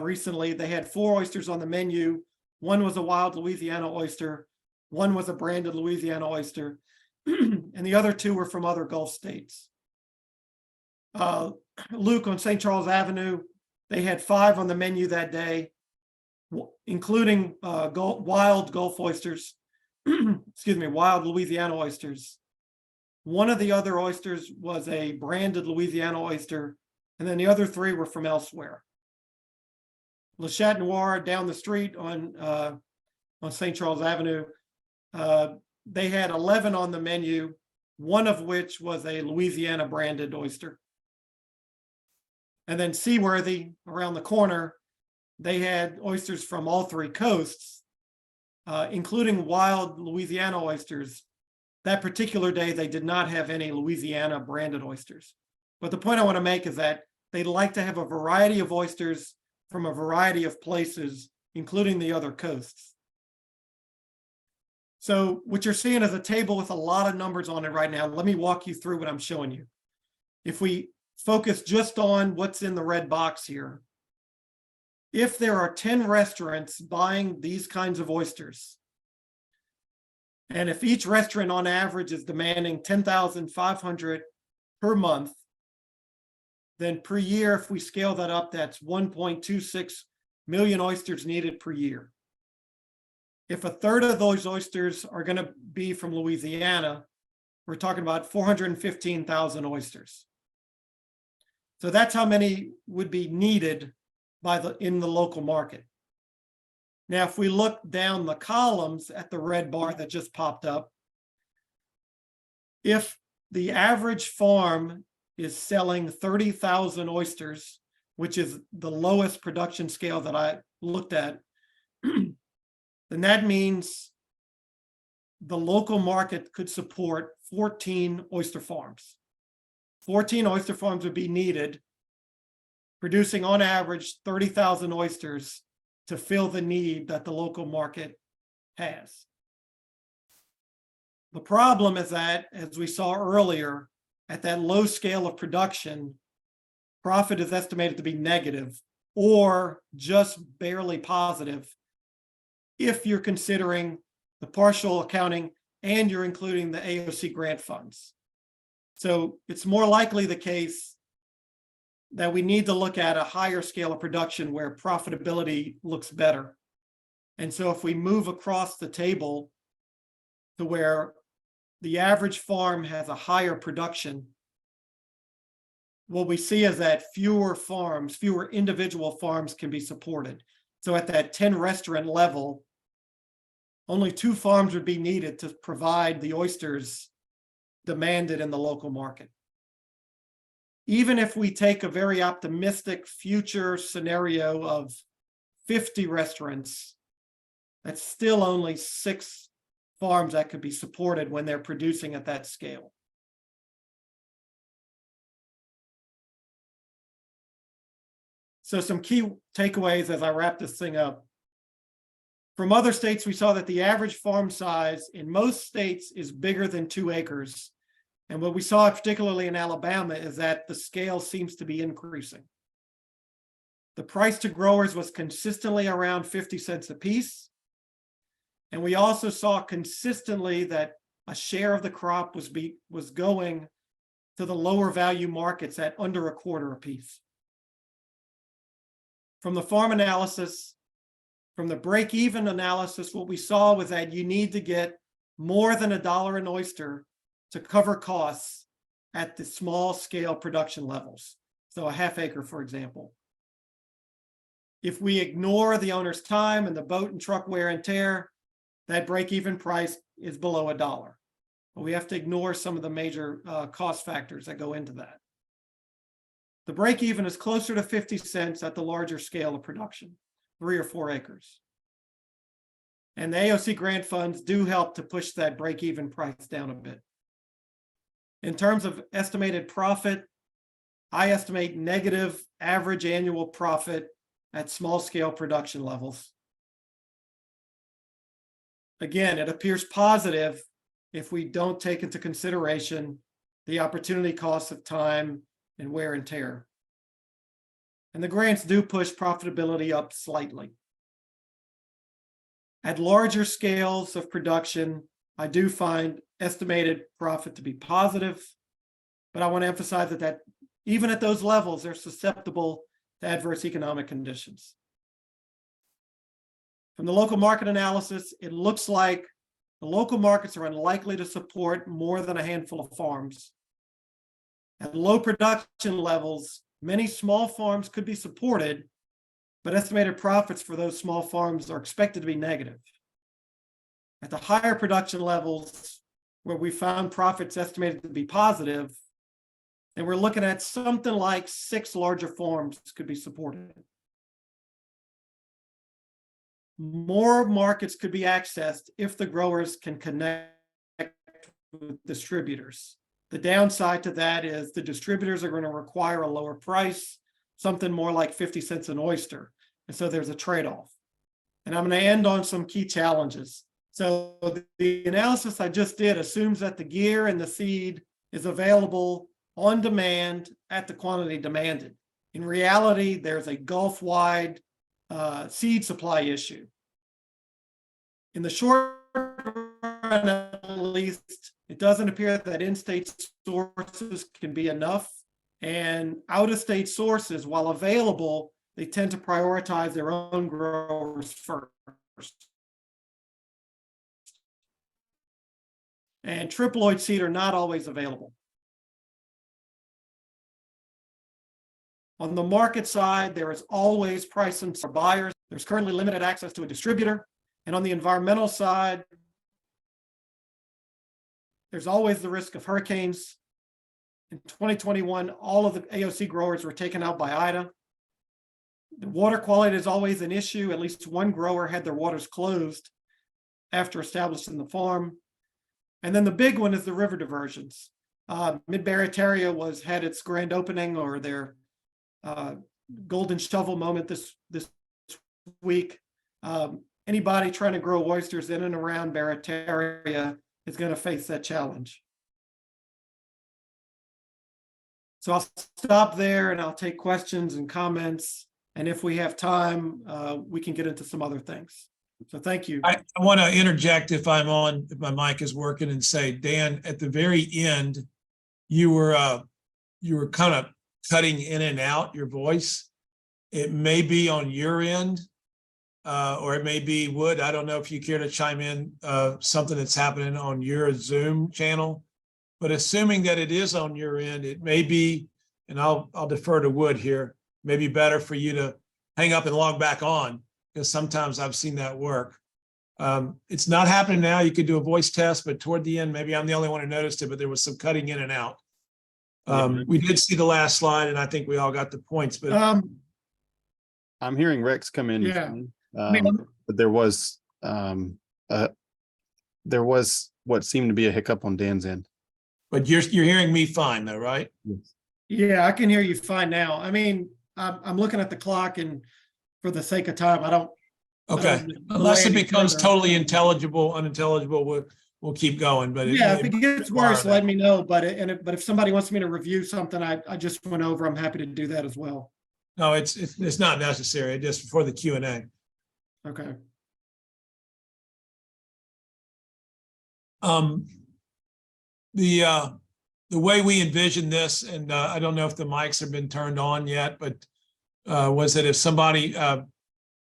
Recently, they had 4 oysters on the menu. One was a wild Louisiana oyster. One was a branded Louisiana oyster. And the other 2 were from other Gulf states. Luke on St. Charles Avenue, they had 5 on the menu that day, including wild Gulf oysters, excuse me, wild Louisiana oysters. One of the other oysters was a branded Louisiana oyster, and then the other 3 were from elsewhere. Le Chat Noir down the street on St. Charles Avenue, they had 11 on the menu, one of which was a Louisiana branded oyster. And then Seaworthy around the corner, they had oysters from all 3 coasts, including wild Louisiana oysters. That particular day, they did not have any Louisiana branded oysters. But the point I want to make is that they like to have a variety of oysters from a variety of places, including the other coasts. So what you're seeing is a table with a lot of numbers on it right now. Let me walk you through what I'm showing you. If we focus just on what's in the red box here, if there are 10 restaurants buying these kinds of oysters, and if each restaurant on average is demanding 10,500 per month, then per year, if we scale that up, that's 1.26 million oysters needed per year. If a third of those oysters are going to be from Louisiana, we're talking about 415,000 oysters. So that's how many would be needed in the local market. Now, if we look down the columns at the red bar that just popped up, if the average farm is selling 30,000 oysters, which is the lowest production scale that I looked at, then that means the local market could support 14 oyster farms. 14 oyster farms would be needed, producing on average 30,000 oysters to fill the need that the local market has. The problem is that, as we saw earlier, at that low scale of production, profit is estimated to be negative or just barely positive if you're considering the partial accounting and you're including the AOC grant funds. So it's more likely the case that we need to look at a higher scale of production where profitability looks better. And so if we move across the table to where the average farm has a higher production, what we see is that fewer individual farms can be supported. So at that 10 restaurant level, only 2 farms would be needed to provide the oysters demanded in the local market. Even if we take a very optimistic future scenario of 50 restaurants, that's still only 6 farms that could be supported when they're producing at that scale. So some key takeaways as I wrap this thing up. From other states, we saw that the average farm size in most states is bigger than 2 acres. And what we saw, particularly in Alabama, is that the scale seems to be increasing. The price to growers was consistently around 50 cents a piece. And we also saw consistently that a share of the crop was going to the lower value markets at under a quarter a piece. From the farm analysis, from the break-even analysis, what we saw was that you need to get more than $1 an oyster to cover costs at the small scale production levels. So a half acre, for example. If we ignore the owner's time and the boat and truck wear and tear, that break-even price is below $1. But we have to ignore some of the major cost factors that go into that. The break-even is closer to 50 cents at the larger scale of production, 3 or 4 acres. And the AOC grant funds do help to push that break-even price down a bit. In terms of estimated profit, I estimate negative average annual profit at small scale production levels. Again, it appears positive if we don't take into consideration the opportunity costs of time and wear and tear. And the grants do push profitability up slightly. At larger scales of production, I do find estimated profit to be positive, but I want to emphasize that even at those levels, they're susceptible to adverse economic conditions. From the local market analysis, it looks like the local markets are unlikely to support more than a handful of farms. At low production levels, many small farms could be supported, but estimated profits for those small farms are expected to be negative. At the higher production levels, where we found profits estimated to be positive, and we're looking at something like 6 larger farms could be supported. More markets could be accessed if the growers can connect with distributors. The downside to that is the distributors are going to require a lower price, something more like 50 cents an oyster. And so there's a trade-off. And I'm going to end on some key challenges. So the analysis I just did assumes that the gear and the seed is available on demand at the quantity demanded. In reality, there's a Gulf-wide seed supply issue. In the short run, at least, it doesn't appear that in-state sources can be enough, and out-of-state sources, while available, they tend to prioritize their own growers first. And triploid seed are not always available. On the market side, there is always price and for buyers. There's currently limited access to a distributor. And on the environmental side, there's always the risk of hurricanes. In 2021, all of the AOC growers were taken out by Ida. The water quality is always an issue. At least one grower had their waters closed after establishing the farm. And then the big one is the river diversions. Mid-Barataria had its grand opening, or their golden shovel moment this week. Anybody trying to grow oysters in and around Barataria is going to face that challenge. So I'll stop there and I'll take questions and comments. And if we have time, we can get into some other things. So thank you. I want to interject if my mic is working, and say, Dan, at the very end, you were kind of cutting in and out your voice. It may be on your end, or it may be Wood. I don't know if you care to chime in something that's happening on your Zoom channel, but assuming that it is on your end, it may be, and I'll defer to Wood here, maybe better for you to hang up and log back on, because sometimes I've seen that work. It's not happening now. You could do a voice test, but toward the end, maybe I'm the only one who noticed it, but there was some cutting in and out. We did see the last slide, and I think we all got the points, but I'm hearing Rex come in. Yeah. But there was there was what seemed to be a hiccup on Dan's end. But you're hearing me fine though, right? Yeah, I can hear you fine now. I mean, I'm looking at the clock and for the sake of time, I don't. Okay, don't unless it delay any becomes further. totally unintelligible, we'll keep going, but. Yeah, if it gets worse, tomorrow, let me know, but if somebody wants me to review something I just went over, I'm happy to do that as well. No, it's not necessary, just for the Q&A. Okay. The way we envision this, and I don't know if the mics have been turned on yet, but was that if somebody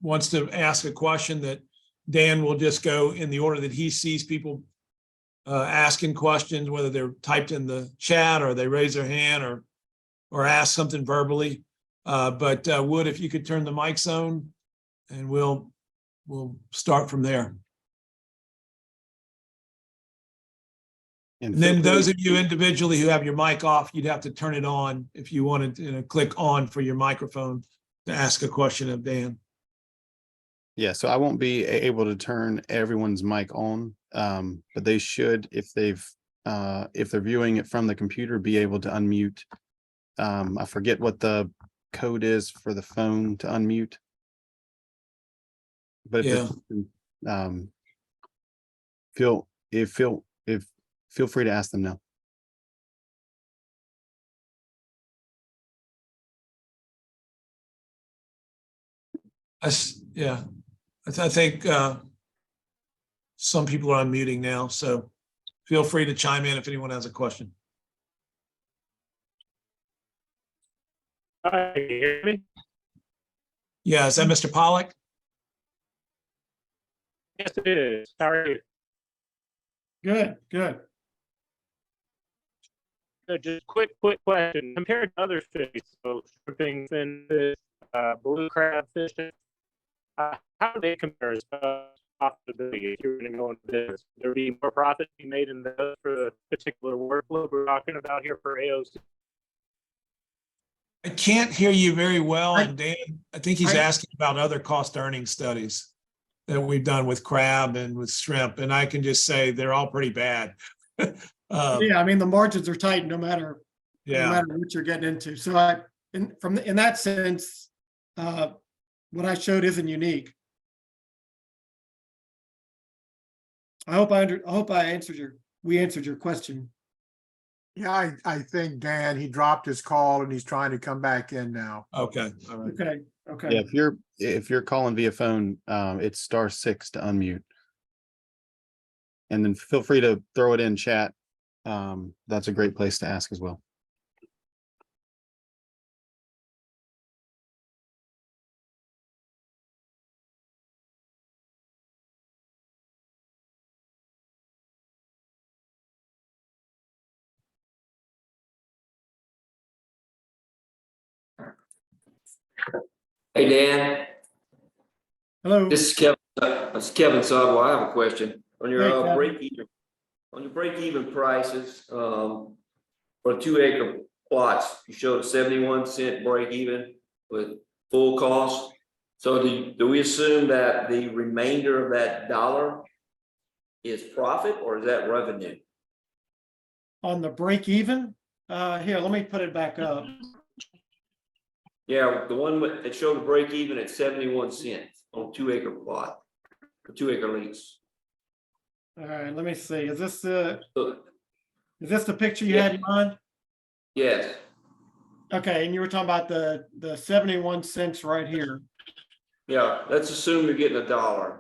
wants to ask a question, that Dan will just go in the order that he sees people asking questions, whether they're typed in the chat or they raise their hand or ask something verbally. But Wood, if you could turn the mics on, and we'll start from there. And then those of you individually who have your mic off, you'd have to turn it on if you wanted to, click on for your microphone to ask a question of Dan. Yeah, so I won't be able to turn everyone's mic on, but they should, if they're viewing it from the computer, be able to unmute. I forget what the code is for the phone to unmute. But if feel free to ask them now. I think some people are unmuting now, so feel free to chime in if anyone has a question. Hi, can you hear me? Yeah, is that Mr. Pollock? Yes, it is. How are you? Good. Just quick question. Compared to other fish, so shrimping, finfish, blue crab fishing, how do they compare as profitability if you're going to go into this? Would there be more profit to be made in those for the particular workflow we're talking about here for AOC? I can't hear you very well, and Dan, I think he's I- asking about other cost earning studies that we've done with crab and with shrimp, and I can just say they're all pretty bad. Yeah, I mean, the margins are tight no matter what you're getting into. So in that sense, what I showed isn't unique. I hope we answered your question. Yeah, I think Dan, he dropped his call and he's trying to come back in now. Okay, all right. Okay. Yeah, if you're calling via phone, it's *6 to unmute. And then feel free to throw it in chat. That's a great place to ask as well. Hey, Dan, Hello. this is Kevin. Sodwell. I have a question on your Hey, Kevin. break-even prices for 2-acre plots. You showed a 71-cent break-even with full cost. So do we assume that the remainder of that dollar is profit, or is that revenue? On the break even, here, let me put it back up. Yeah, the one that showed the break-even at 71 cents on 2-acre plot, a 2-acre lease. All right, let me see. Is this the So, picture you had in mind? yes, Okay, and you were talking about the 71 cents right here. yeah, let's assume you're getting $1.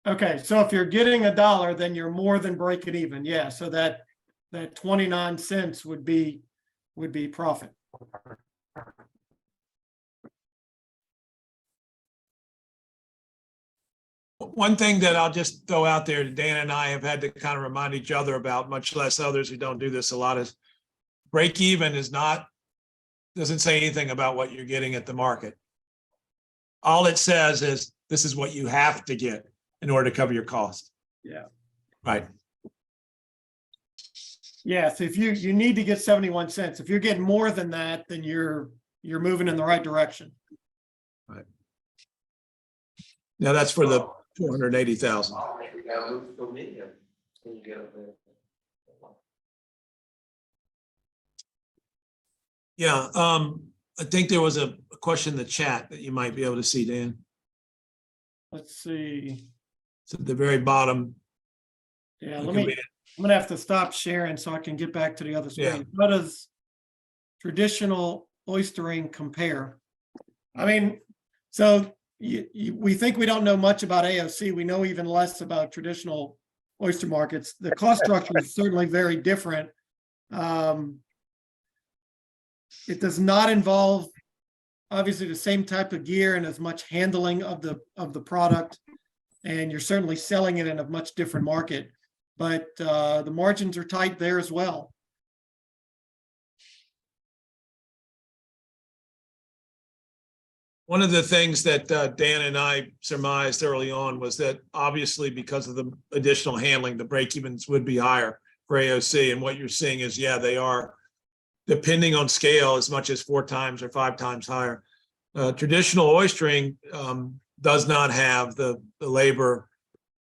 Okay, so if you're getting $1, then you're more than breaking even. Yeah, so that 29 cents would be profit. One thing that I'll just throw out there, Dan and I have had to kind of remind each other about, much less others who don't do this a lot, is break even doesn't say anything about what you're getting at the market. All it says is this is what you have to get in order to cover your cost. Yeah. Right. Yeah, so if you need to get 71 cents. If you're getting more than that, then you're moving in the right direction. Now that's for the 280,000. Oh, we gotta move so many of them. When you get up there. Yeah, I think there was a question in the chat that you might be able to see, Dan. Let's see. It's at the very bottom. Yeah, You let can me, read it. I'm gonna have to stop sharing so I can get back to the other Yeah. screen. How does traditional oystering compare? I mean, so we think we don't know much about AOC. We know even less about traditional oyster markets. The cost structure is certainly very different. It does not involve obviously the same type of gear and as much handling of the product. And you're certainly selling it in a much different market, but the margins are tight there as well. One of the things that Dan and I surmised early on was that obviously because of the additional handling, the break-evens would be higher for AOC. And what you're seeing is, yeah, they are, depending on scale, as much as 4 times or 5 times higher. Traditional oystering does not have the labor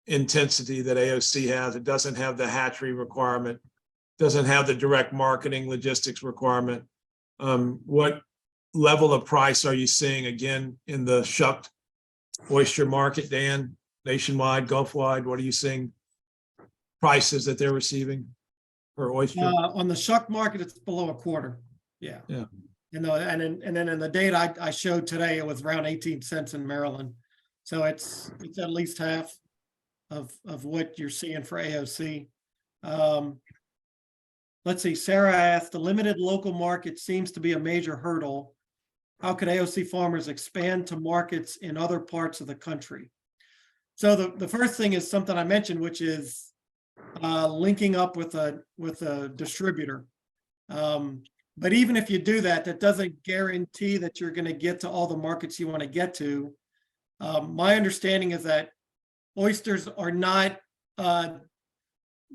intensity that AOC has. It doesn't have the hatchery requirement, doesn't have the direct marketing logistics requirement. What level of price are you seeing again in the shucked oyster market, Dan? Nationwide, Gulf-wide, what are you seeing prices that they're receiving for oyster? On the shuck market, it's below a quarter. Yeah. Yeah. And then in the data I showed today, it was around 18 cents in Maryland. So it's at least half of what you're seeing for AOC. Let's see, Sarah asked, the limited local market seems to be a major hurdle. How could AOC farmers expand to markets in other parts of the country? So the first thing is something I mentioned, which is linking up with a distributor. But even if you do that, that doesn't guarantee that you're going to get to all the markets you want to get to. My understanding is that oysters are not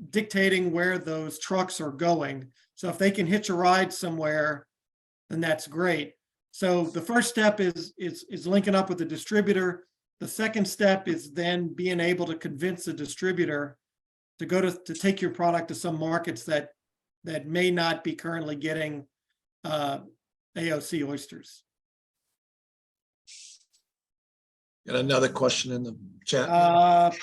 dictating where those trucks are going. So if they can hitch a ride somewhere, then that's great. So the first step is linking up with the distributor. The second step is then being able to convince the distributor to take your product to some markets that may not be currently getting AOC oysters. Got another question in the chat.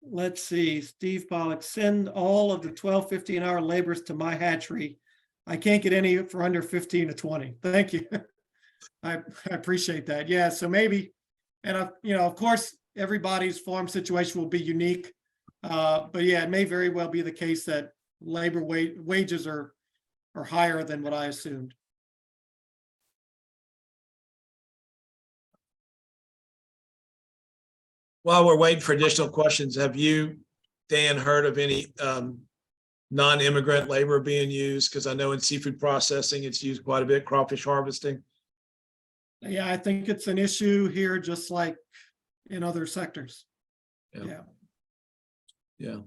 Let's see, Steve Pollock, send all of the 12-15 an hour laborers to my hatchery. I can't get any for under 15 to 20. Thank you. I appreciate that. Yeah, so maybe, and of course, everybody's farm situation will be unique. But yeah, it may very well be the case that labor wages are higher than what I assumed. While we're waiting for additional questions, have you, Dan, heard of any non-immigrant labor being used? Because I know in seafood processing, it's used quite a bit, crawfish harvesting. Yeah, I think it's an issue here, just like in other sectors. Yeah. Yeah. Yeah.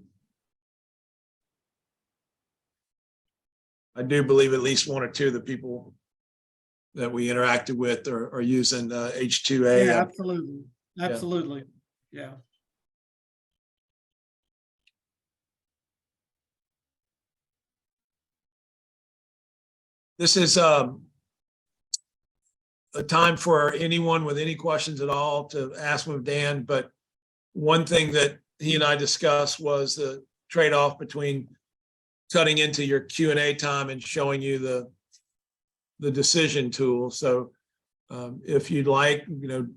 I do believe at least 1 or 2 of the people that we interacted with are using H2A. Yeah, absolutely. Absolutely. Yeah. This is a time for anyone with any questions at all to ask them of Dan, but one thing that he and I discussed was the trade-off between cutting into your Q&A time and showing you the decision tool. So if you'd like,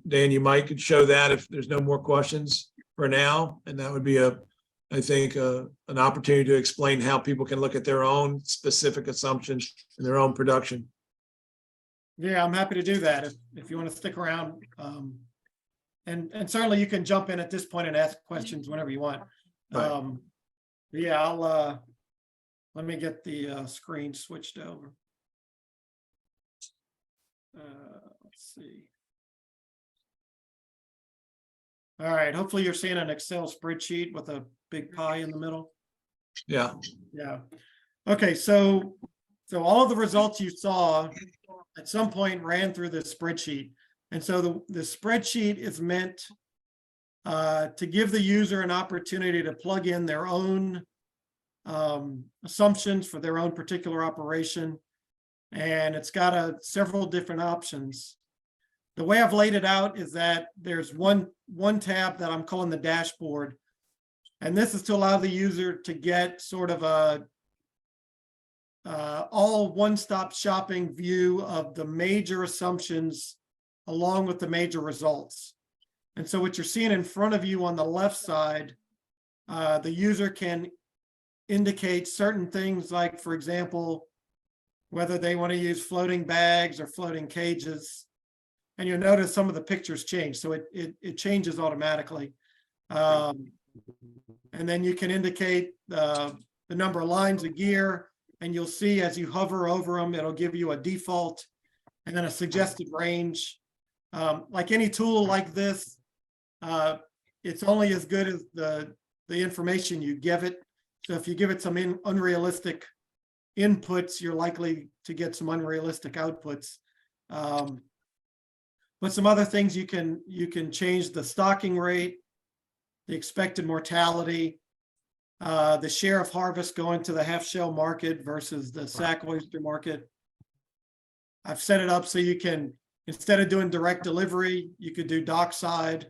Dan, you might could show that if there's no more questions for now. And that would be I think an opportunity to explain how people can look at their own specific assumptions in their own production. Yeah, I'm happy to do that if you want to stick around. And certainly you can jump in at this point and ask questions whenever you want. Right. Yeah, let me get the screen switched over. Let's see. All right, hopefully you're seeing an Excel spreadsheet with a big pie in the middle. Yeah. Yeah. Okay, so all of the results you saw at some point ran through this spreadsheet. And so the spreadsheet is meant to give the user an opportunity to plug in their own assumptions for their own particular operation. And it's got several different options. The way I've laid it out is that there's one tab that I'm calling the dashboard. And this is to allow the user to get sort of a all one-stop shopping view of the major assumptions along with the major results. And so what you're seeing in front of you on the left side, the user can indicate certain things like, for example, whether they want to use floating bags or floating cages. And you'll notice some of the pictures change. So it changes automatically. And then you can indicate the number of lines of gear, and you'll see as you hover over them, it'll give you a default and then a suggested range. Like any tool like this, it's only as good as the information you give it. So if you give it some unrealistic inputs, you're likely to get some unrealistic outputs. But some other things you can change the stocking rate, the expected mortality, the share of harvest going to the half shell market versus the sack oyster market. I've set it up so you can, instead of doing direct delivery, you could do dockside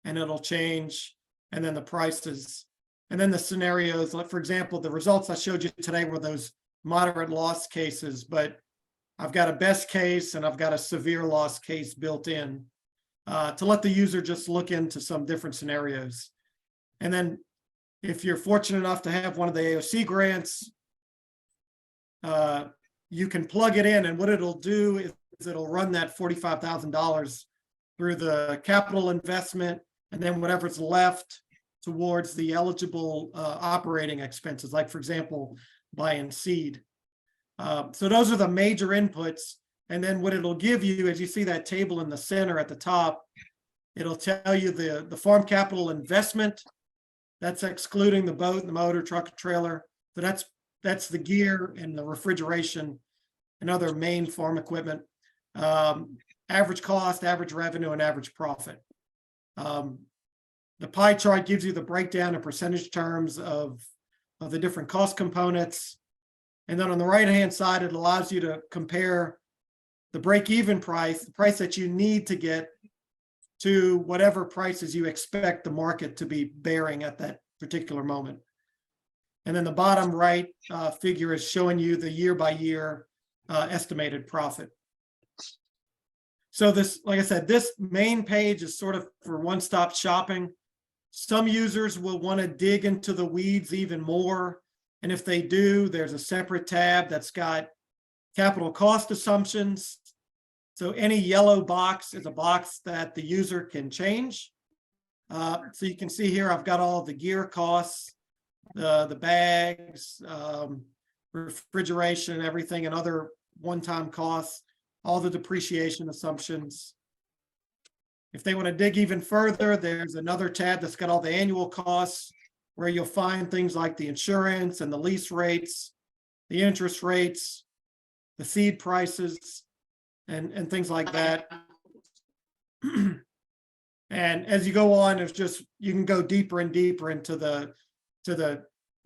and it'll change. And then the prices, and then the scenarios, like for example, the results I showed you today were those moderate loss cases, but I've got a best case and I've got a severe loss case built in to let the user just look into some different scenarios. And then if you're fortunate enough to have one of the AOC grants, you can plug it in, and what it'll do is it'll run that $45,000 through the capital investment, and then whatever's left towards the eligible operating expenses, like for example, buying seed. So those are the major inputs. And then what it'll give you, as you see that table in the center at the top, it'll tell you the farm capital investment. That's excluding the boat, the motor, truck, trailer. So that's the gear and the refrigeration and other main farm equipment. Average cost, average revenue, and average profit. The pie chart gives you the breakdown in percentage terms of the different cost components. And then on the right-hand side, it allows you to compare the break-even price, the price that you need to get, to whatever prices you expect the market to be bearing at that particular moment. And then the bottom right figure is showing you the year-by-year estimated profit. So this, like I said, this main page is sort of for one-stop shopping. Some users will want to dig into the weeds even more. And if they do, there's a separate tab that's got capital cost assumptions. So any yellow box is a box that the user can change. So you can see here, I've got all the gear costs, the bags, refrigeration, everything, and other one-time costs, all the depreciation assumptions. If they want to dig even further, there's another tab that's got all the annual costs, where you'll find things like the insurance and the lease rates, the interest rates, the seed prices, and things like that. And as you go on, it's just, you can go deeper and deeper into the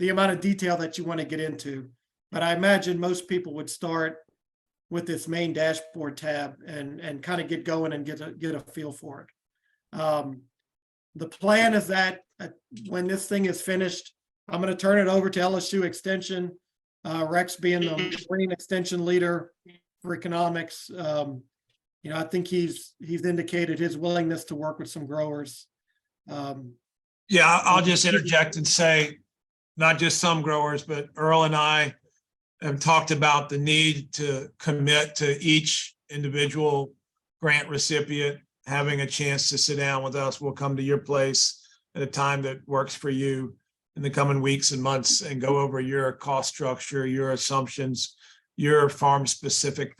amount of detail that you want to get into. But I imagine most people would start with this main dashboard tab and kind of get going and get a feel for it. The plan is that when this thing is finished, I'm going to turn it over to LSU Extension, Rex being the Marine Extension leader for economics. I think he's indicated his willingness to work with some growers. Yeah, I'll just interject and say, not just some growers, but Earl and I have talked about the need to commit to each individual grant recipient having a chance to sit down with us. We'll come to your place at a time that works for you in the coming weeks and months and go over your cost structure, your assumptions, your farm specific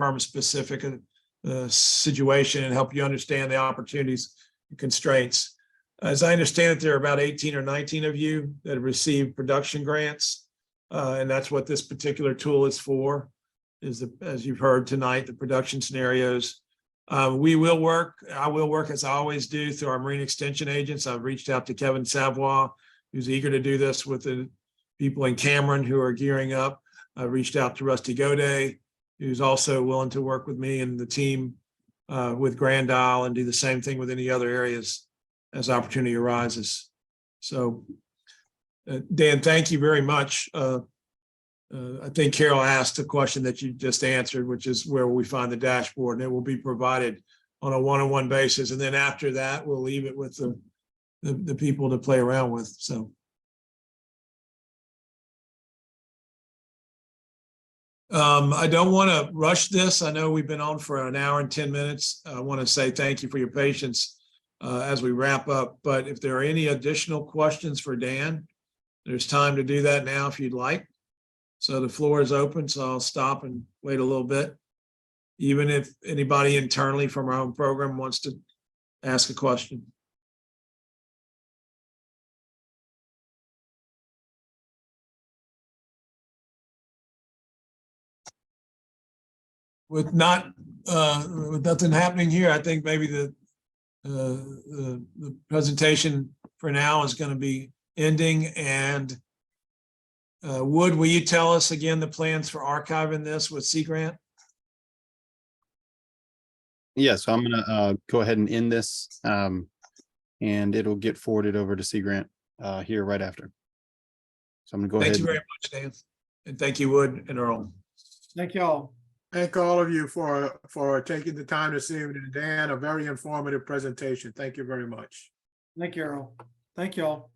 situation, and help you understand the opportunities and constraints. As I understand it, there are about 18 or 19 of you that have received production grants. And that's what this particular tool is for, as you've heard tonight, the production scenarios. We will work, I will work as I always do through our marine extension agents. I've reached out to Kevin Savoy, who's eager to do this with the people in Cameron who are gearing up. I reached out to Rusty Goday, who's also willing to work with me and the team with Grand Isle and do the same thing with any other areas as opportunity arises. So, Dan, thank you very much. I think Carol asked a question that you just answered, which is where will we find the dashboard, and it will be provided on a one-on-one basis. And then after that, we'll leave it with the people to play around with. So. I don't want to rush this. I know we've been on for an hour and 10 minutes. I want to say thank you for your patience as we wrap up. But if there are any additional questions for Dan, there's time to do that now if you'd like. So the floor is open, so I'll stop and wait a little bit. Even if anybody internally from our own program wants to ask a question. With nothing happening here, I think maybe the presentation for now is going to be ending. And Wood, will you tell us again the plans for archiving this with Sea Grant? Yeah, so I'm gonna go ahead and end this, and it'll get forwarded over to Sea Grant here right after. So I'm gonna go ahead. Thank you very much, Dan. And thank you, Wood and Earl. Thank y'all. Thank all of you for taking the time this evening. Dan, a very informative presentation. Thank you very much. Thank you, Earl. Thank y'all.